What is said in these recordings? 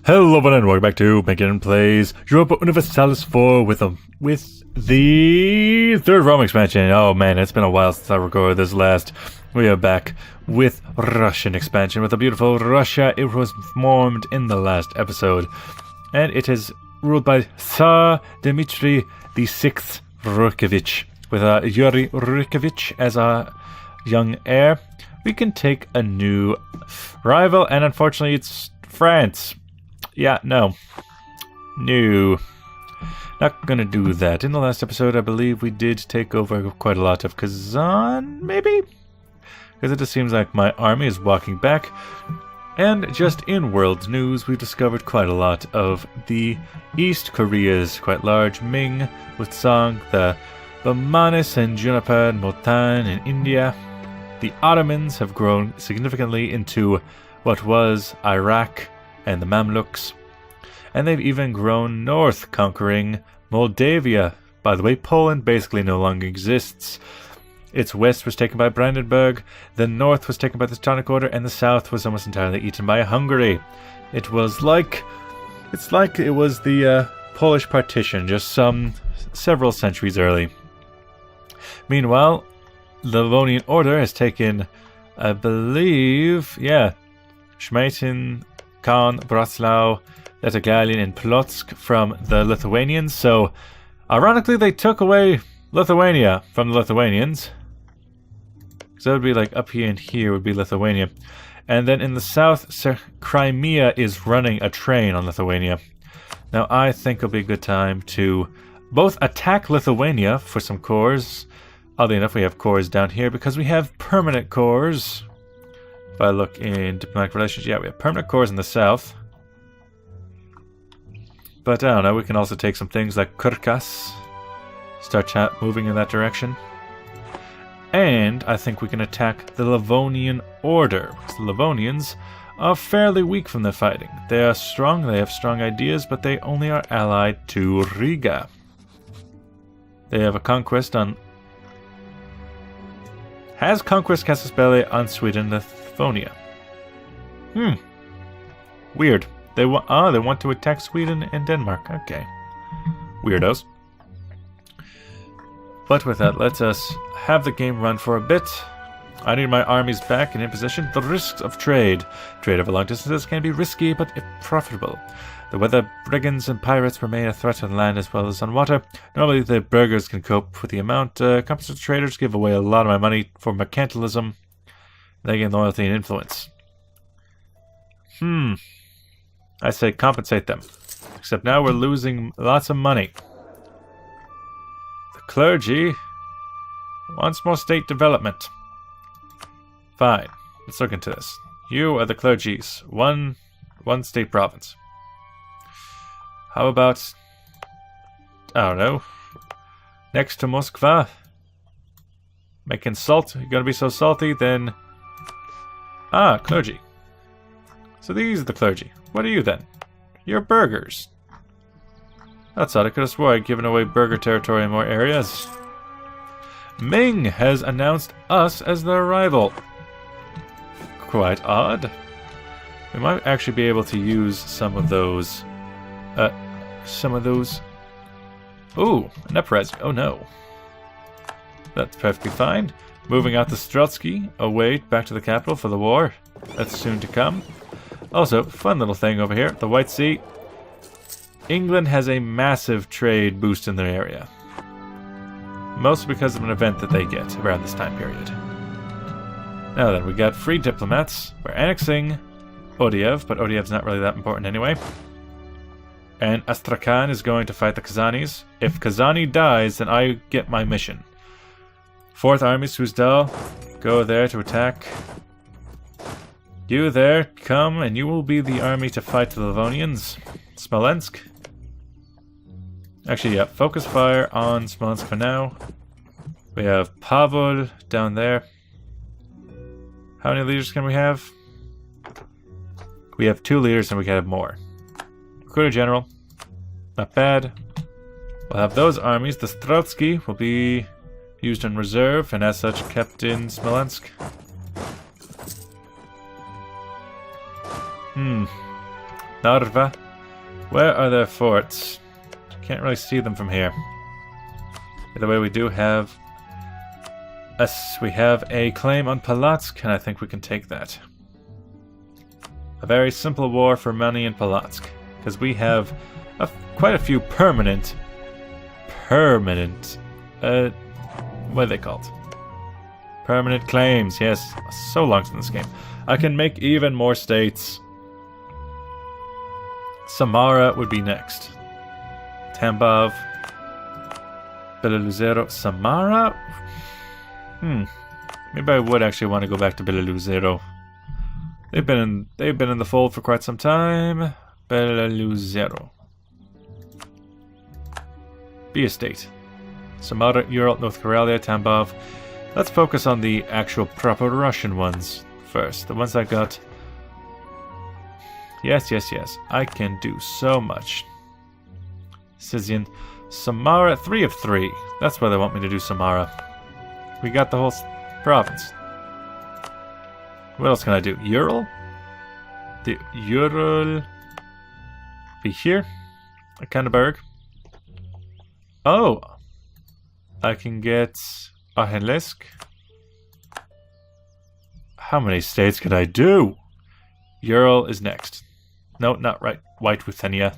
Hello and welcome back to Penkitten Plays Europa Universalis IV with the third Rome expansion. Oh man, it's been a while since I recorded this last. We are back with Russian expansion with a beautiful Russia. It was formed in the last episode, and it is ruled by Tsar Dmitry VI Rurikevich, with Yuri Rurikevich as our young heir. We can take a new rival, and unfortunately it's France. Yeah, no. Not gonna do that. In the last episode, I believe we did take over quite a lot of Kazan, maybe? Because it just seems like my army is walking back. And just in world news, we've discovered quite a lot of the East Koreas, quite large. Ming with Song, the Bamanis and Juniper and Multan in India. The Ottomans have grown significantly into what was Iraq and the Mamluks, and they've even grown north, conquering Moldavia. By the way, Poland basically no longer exists. Its west was taken by Brandenburg, the north was taken by the Teutonic Order, and the south was almost entirely eaten by Hungary. It's like it was the Polish partition, just several centuries early. Meanwhile, the Lovonian Order has taken, I believe, Schmeitin, Khan, Bratslav, Letogalian, and Polotsk from the Lithuanians. So, ironically, they took away Lithuania from the Lithuanians. So it would be like up here and here would be Lithuania. And then in the south, Crimea is running a train on Lithuania. Now, I think it'll be a good time to both attack Lithuania for some cores. Oddly enough, we have cores down here because we have permanent cores. If I look in diplomatic relations, we have permanent cores in the south. But I don't know, we can also take some things like Kurkas, start moving in that direction. And I think we can attack the Lovonian Order, because the Livonians are fairly weak from the fighting. They are strong, they have strong ideas, but they only are allied to Riga. They have a conquest on... Has conquest casus belli on Sweden and Lithuania. Weird. They want to attack Sweden and Denmark. Okay. Weirdos. But with that, let us have the game run for a bit. I need my armies back and in position. The risks of trade. Trade over long distances can be risky, but profitable. The weather brigands and pirates remain a threat on land as well as on water. Normally the burghers can cope with the amount. Competent traders give away a lot of my money for mercantilism. They gain loyalty and influence. I say compensate them. Except now we're losing lots of money. The clergy wants more state development. Fine. Let's look into this. You are the clergies. One state province. How about, I don't know, next to Muscovy? Making salt? You're gonna be so salty, then... clergy. So these are the clergy. What are you then? You're burghers. That's odd. I could have swore I'd given away burgher territory in more areas. Ming has announced us as their rival. Quite odd. We might actually be able to use some of those. Ooh, an uprising. Oh no. That's perfectly fine. Moving out the Strotsky away back to the capital for the war. That's soon to come. Also, fun little thing over here, the White Sea. England has a massive trade boost in their area. Mostly because of an event that they get around this time period. Now then, we got free diplomats. We're annexing Odiev, but Odiev's not really that important anyway. And Astrakhan is going to fight the Kazanis. If Kazani dies, then I get my mission. 4th Army, Suzdal, go there to attack. You there, come, and you will be the army to fight the Livonians. Smolensk. Actually, focus fire on Smolensk for now. We have Pavol down there. How many leaders can we have? We have 2 leaders and we can have more. Recruiter General. Not bad. We'll have those armies. The Strotsky will be used in reserve and as such kept in Smolensk. Narva. Where are their forts? Can't really see them from here. Either way, we do have... we have a claim on Polotsk, and I think we can take that. A very simple war for money in Polotsk, because we have quite a few permanent... what are they called? Permanent claims, yes. So long in this game. I can make even more states. Samara would be next. Tambov. Beleluzero. Samara? Maybe I would actually want to go back to Beleluzero. They've been in the fold for quite some time. Beleluzero. Be a state. Samara, Ural, North Karelia, Tambov. Let's focus on the actual proper Russian ones first. The ones I got. Yes. I can do so much. Sizian. Samara, 3 of 3. That's why they want me to do Samara. We got the whole province. What else can I do? Ural? The Ural... be here? Akandaberg. Oh! I can get Ahenlesk. How many states could I do? Ural is next. No, not right. White Ruthenia.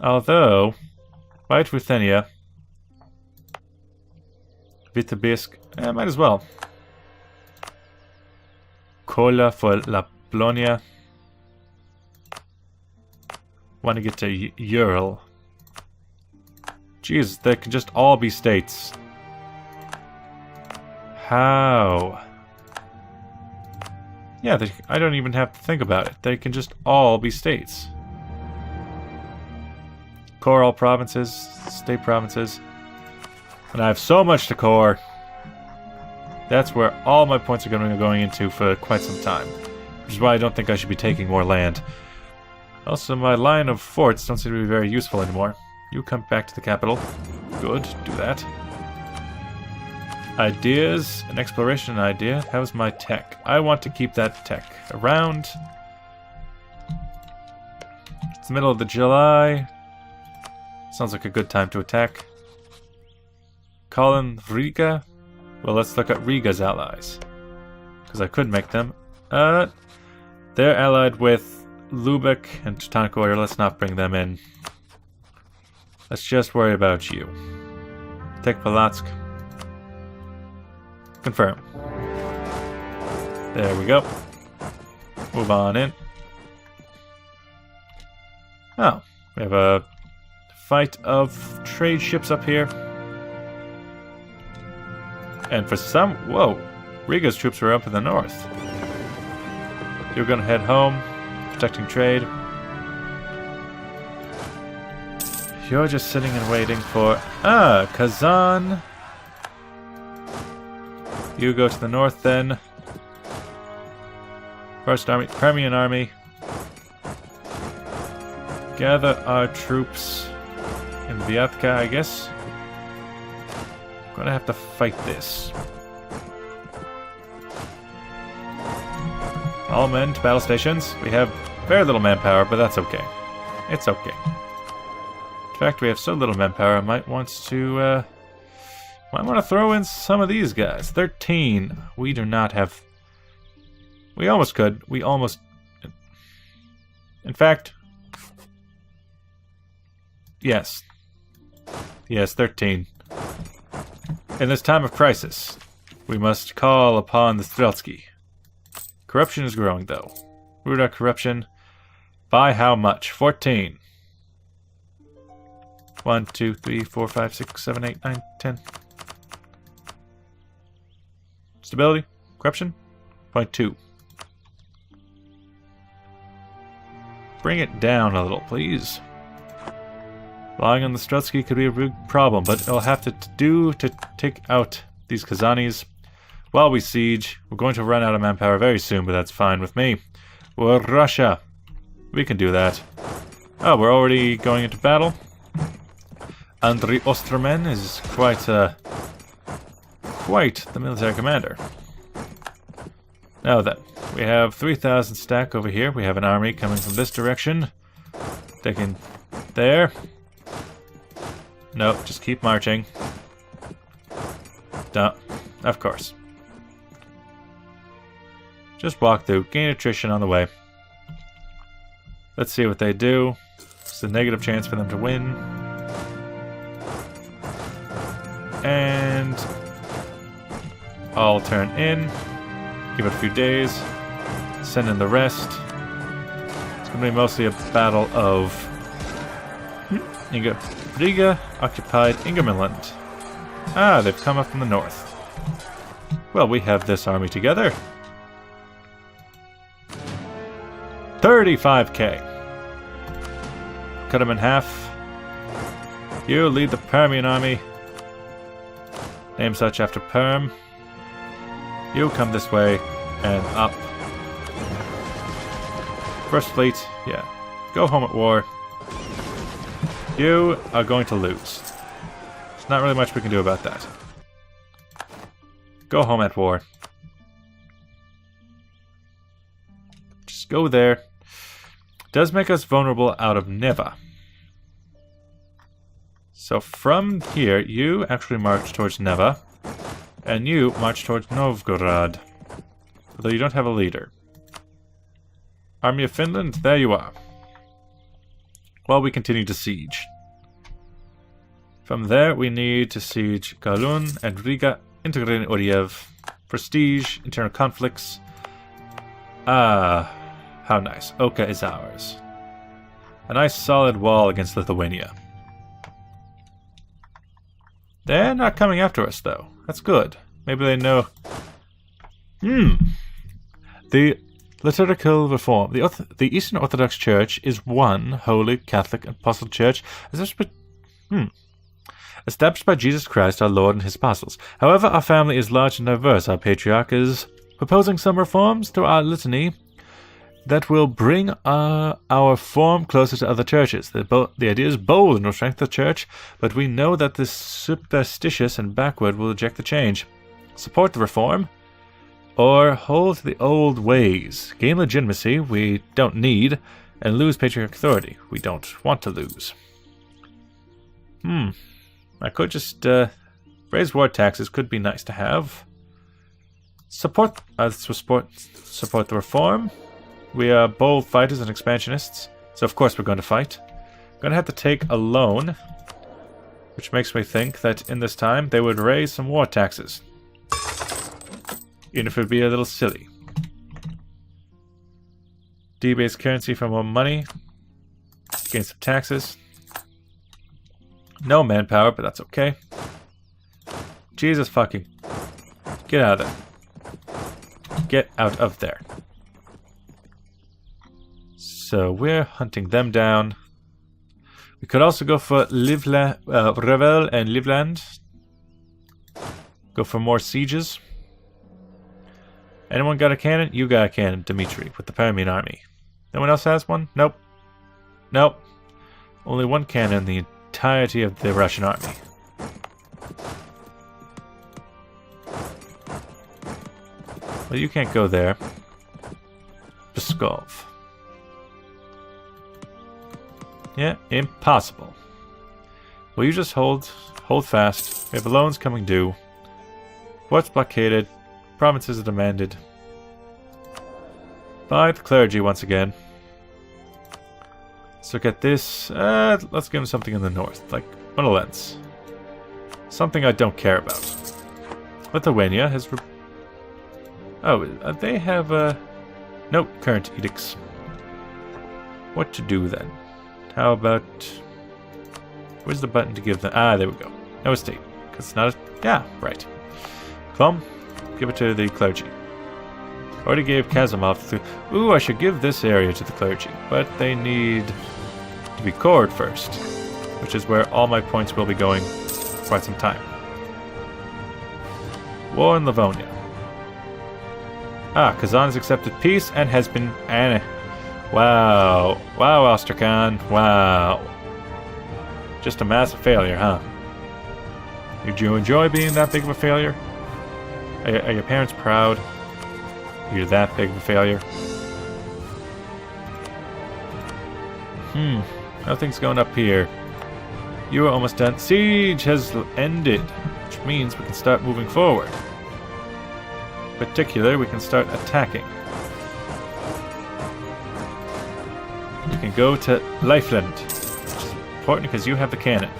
Although, White Ruthenia, Vitebsk, might as well. Kola for La Polonia. Want to get to Ural. Jeez, they can just all be states. How? Yeah, I don't even have to think about it. They can just all be states. Core all provinces, state provinces. And I have so much to core. That's where all my points are going to be going into for quite some time. Which is why I don't think I should be taking more land. Also, my line of forts don't seem to be very useful anymore. You come back to the capital. Good, do that. Ideas, an exploration idea. How's my tech? I want to keep that tech around. It's the middle of the July. Sounds like a good time to attack. Colin Riga. Well, let's look at Riga's allies. Because I could make them. They're allied with Lubeck and Teutonic Order. Let's not bring them in. Let's just worry about you. Take Polotsk. Confirm. There we go. Move on in. Oh, we have a fight of trade ships up here. And for some... Whoa! Riga's troops are up in the north. You're gonna head home, protecting trade. You're just sitting and waiting for... Kazan! You go to the north then. First Army, Crimean Army. Gather our troops in Vyatka, I guess. Gonna have to fight this. All men to battle stations. We have very little manpower, but that's okay. It's okay. In fact, we have so little manpower, I might want to throw in some of these guys. 13. We do not have... We almost could. We almost... In fact... Yes. Yes, 13. In this time of crisis, we must call upon the Streltsky. Corruption is growing, though. Ruda corruption. By how much? 14. 1, 2, 3, 4, 5, 6, 7, 8, 9, 10. Stability. Corruption. 0.2. Bring it down a little, please. Relying on the Strutsky could be a big problem, but it'll have to do to take out these Kazanis while we siege. We're going to run out of manpower very soon, but that's fine with me. We're Russia. We can do that. Oh, we're already going into battle. Andriy Osterman is quite the military commander. Now then, We have 3,000 stack over here. We have an army coming from this direction. Taking there. Nope, just keep marching. Duh. Of course. Just walk through. Gain attrition on the way. Let's see what they do. It's a negative chance for them to win. And I'll turn in. Give it a few days. Send in the rest. It's going to be mostly a battle of Riga occupied Ingermanland. Ah, they've come up from the north. Well, we have this army together. 35k. Cut them in half. You lead the Permian army. Name such after Perm. You come this way and up. First fleet, yeah. Go home at war. You are going to lose. There's not really much we can do about that. Go home at war. Just go there. Does make us vulnerable out of Neva. So from here, you actually march towards Neva. And you march towards Novgorod. Although you don't have a leader. Army of Finland, there you are. While we continue to siege. From there, we need to siege Galun and Riga, integrating Oriev. Prestige, internal conflicts. Ah, how nice. Oka is ours. A nice solid wall against Lithuania. They're not coming after us, though. That's good. Maybe they know... The liturgical reform. The Eastern Orthodox Church is one holy Catholic apostle church established by Jesus Christ our Lord and his apostles. However, our family is large and diverse. Our patriarch is proposing some reforms to our litany that will bring our form closer to other churches. The idea is bold and will strengthen the church, but we know that the superstitious and backward will reject the change. Support the reform, or hold to the old ways. Gain legitimacy we don't need, and lose patriarch authority we don't want to lose. I could just raise war taxes. Could be nice to have. Support the reform. We are bold fighters and expansionists, so of course we're going to fight. Going to have to take a loan, which makes me think that in this time they would raise some war taxes. Even if it would be a little silly. Debase currency for more money. Gain some taxes. No manpower, but that's okay. Jesus fucking... Get out of there. Get out of there. So we're hunting them down. We could also go for Revel and Livland. Go for more sieges. Anyone got a cannon? You got a cannon, Dmitri, with the Permian army. No one else has one? Nope. Nope. Only one cannon in the entirety of the Russian army. Well, you can't go there. Pskov. Yeah, impossible. Will you just hold fast? We have loans coming due. Ports blockaded. Provinces are demanded. By the clergy once again. Let's look at this. Let's give them something in the north, like Monolens. Something I don't care about. Lithuania has... they have, no current edicts. What to do then? How about... Where's the button to give them... Ah, there we go. No estate. Because it's not a... Yeah, right. Plum, give it to the clergy. Already gave Kazimov to... Ooh, I should give this area to the clergy. But they need to be cored first. Which is where all my points will be going for quite some time. War in Livonia. Ah, Kazan has accepted peace and has been... Wow. Wow, Osterkhan. Wow. Just a massive failure, huh? Did you enjoy being that big of a failure? Are your parents proud? You're that big of a failure. Nothing's going up here. You are almost done. Siege has ended, which means we can start moving forward. In particular, we can start attacking. We can go to Lifeland, which is important because you have the cannon.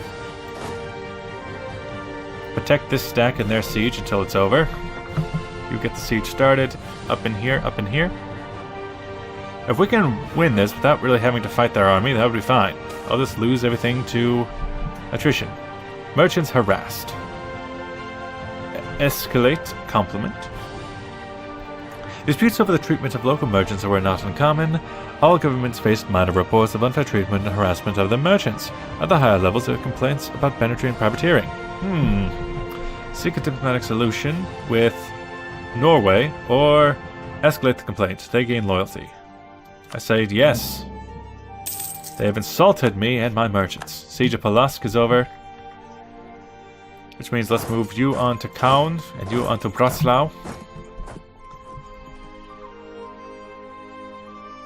Protect this stack in their siege until it's over. You get the siege started. Up in here, up in here. If we can win this without really having to fight their army, that would be fine. I'll just lose everything to attrition. Merchants harassed. Escalate compliment. Disputes over the treatment of local merchants were not uncommon. All governments faced minor reports of unfair treatment and harassment of their merchants. At the higher levels, there were complaints about banditry and privateering. Seek a diplomatic solution with Norway, or escalate the complaint. They gain loyalty. I say yes. They have insulted me and my merchants. Siege of Polotsk is over. Which means let's move you on to Kaun and you on to Bratslav.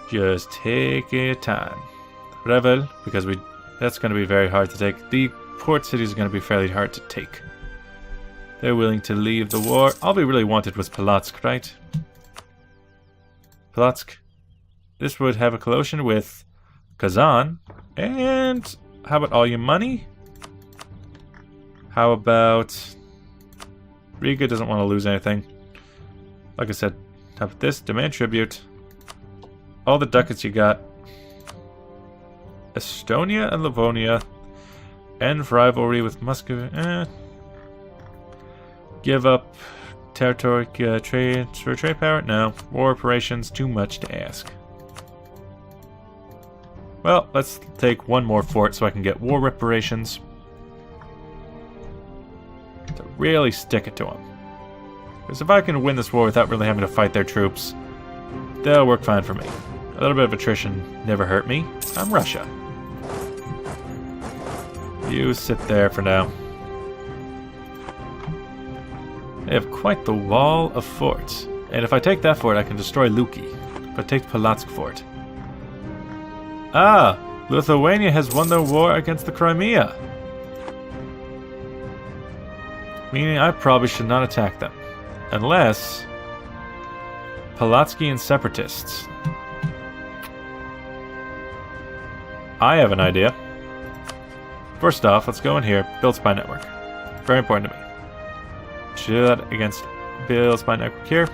Just take your time. Revel, because that's going to be very hard to take. The port cities are going to be fairly hard to take. They're willing to leave the war. All we really wanted was Polotsk, right? Polotsk. This would have a coalition with Kazan. And how about all your money? How about Riga doesn't want to lose anything. Like I said, how about this? Demand tribute. All the ducats you got. Estonia and Livonia. End rivalry with Muscovy. Give up territory transfer trade power? No. War operations, too much to ask. Well, let's take one more fort so I can get war reparations. To really stick it to them. Because if I can win this war without really having to fight their troops, they'll work fine for me. A little bit of attrition never hurt me. I'm Russia. You sit there for now. They have quite the wall of forts. And if I take that fort, I can destroy Luki. If I take Polotsk fort. Ah! Lithuania has won their war against the Crimea. Meaning I probably should not attack them. Unless Polotskian separatists. I have an idea. First off, let's go in here. Build spy network. Very important to me. Do that against build spy network here.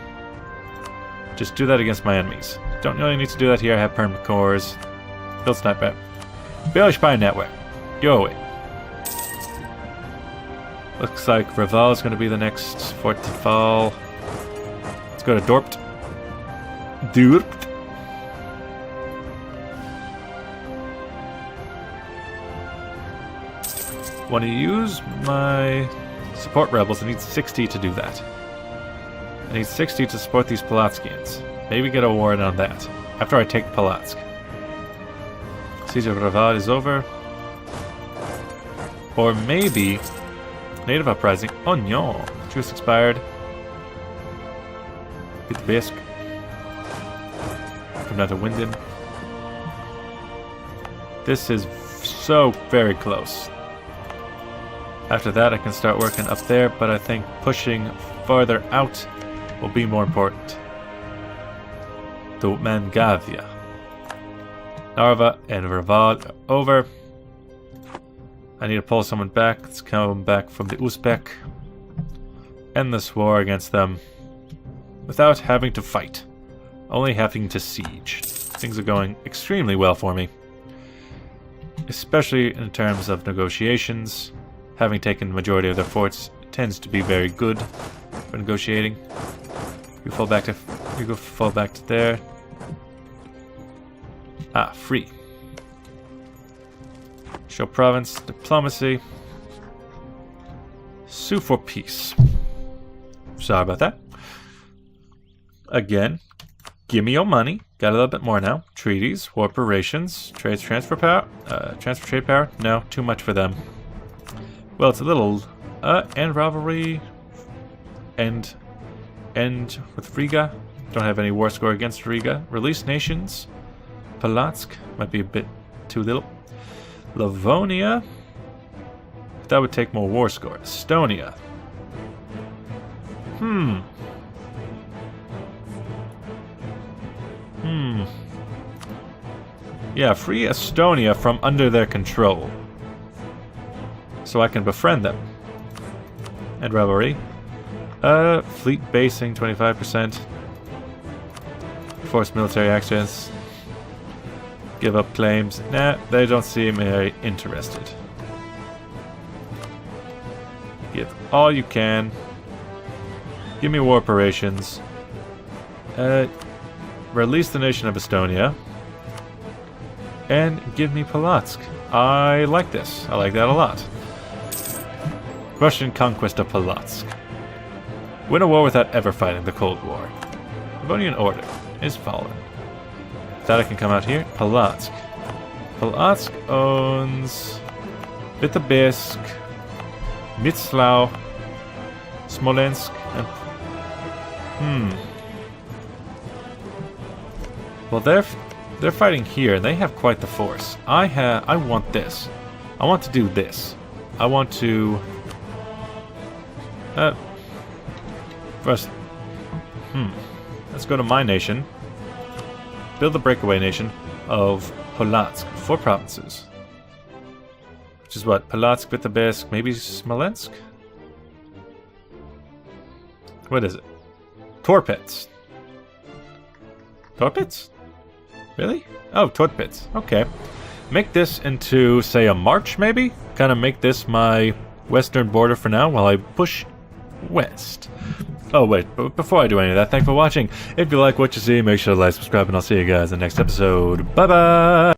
Just do that against my enemies. Don't really need to do that here. I have permanent cores. Build sniper. Build spy network. Go away. Looks like Reval is going to be the next fort to fall. Let's go to Dorpt. Dorpt. Want to use my support rebels? I need 60 to do that. I need 60 to support these Polotskians. Maybe get a war in on that. After I take Polotsk. Siege of Reval is over. Or maybe native uprising. Oh no. Truce expired. Get the bisque. Come down to Winden. This is so very close. After that, I can start working up there, but I think pushing farther out will be more important. To Mangavia. Narva and Reval are over. I need to pull someone back. Let's come back from the Uzbek. End this war against them without having to fight. Only having to siege. Things are going extremely well for me. Especially in terms of negotiations. Having taken the majority of their forts tends to be very good for negotiating. You fall back to there. Ah, free. Show province, diplomacy. Sue for peace. Sorry about that. Again, give me your money. Got a little bit more now. Treaties, war operations, trades, transfer power, transfer trade power. No, too much for them. Well, it's a little, and rivalry, and with Riga. Don't have any war score against Riga. Release nations. Polotsk might be a bit too little. Livonia. That would take more war score. Estonia. Yeah, free Estonia from under their control. So I can befriend them. And rivalry. Fleet basing, 25%. Forced military actions. Give up claims. Nah, they don't seem very interested. Give all you can. Give me war operations. Release the nation of Estonia. And give me Polotsk. I like this. I like that a lot. Russian conquest of Polotsk. Win a war without ever fighting the Cold War. Lovonian Order is fallen. That I can come out here. Polotsk. Polotsk owns Vitebsk, Mitslau, Smolensk, and well, they're fighting here, and they have quite the force. I want this. I want to do this. I want to first let's go to my nation. Build the breakaway nation of Polotsk. 4 provinces. Which is what? Polotsk, Vitebsk, maybe Smolensk? What is it? Torpets. Torpets? Really? Oh, Torpets. Okay. Make this into, say, a march, maybe? Kind of make this my western border for now while I push west. Oh, wait. But before I do any of that, thanks for watching. If you like what you see, make sure to like, subscribe, and I'll see you guys in the next episode. Bye-bye!